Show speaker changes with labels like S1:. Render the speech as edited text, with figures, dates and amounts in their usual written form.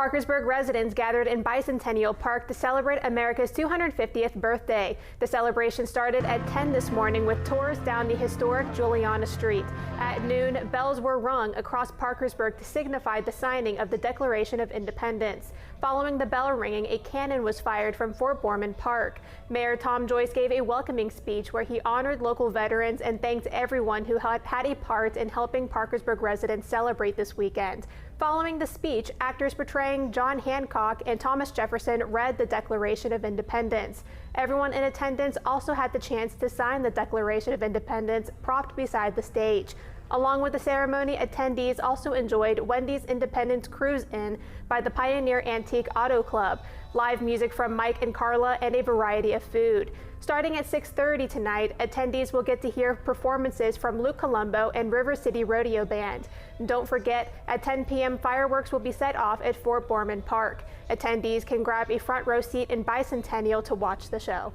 S1: Parkersburg residents gathered in Bicentennial Park to celebrate America's 250th birthday. The celebration started at 10 this morning with tours down the historic Juliana Street. At noon, bells were rung across Parkersburg to signify the signing of the Declaration of Independence. Following the bell ringing, a cannon was fired from Fort Borman Park. Mayor Tom Joyce gave a welcoming speech where he honored local veterans and thanked everyone who had a part in helping Parkersburg residents celebrate this weekend. Following the speech, actors portraying John Hancock and Thomas Jefferson read the Declaration of Independence. Everyone in attendance also had the chance to sign the Declaration of Independence propped beside the stage. Along with the ceremony, attendees also enjoyed Wendy's Independence Cruise In by the Pioneer Antique Auto Club, live music from Mike and Carla, and a variety of food. Starting at 6:30 tonight, attendees will get to hear performances from Luke Colombo and River City Rodeo Band. Don't forget, at 10 p.m. fireworks will be set off at Fort Borman Park. Attendees can grab a front row seat in Bicentennial to watch the show.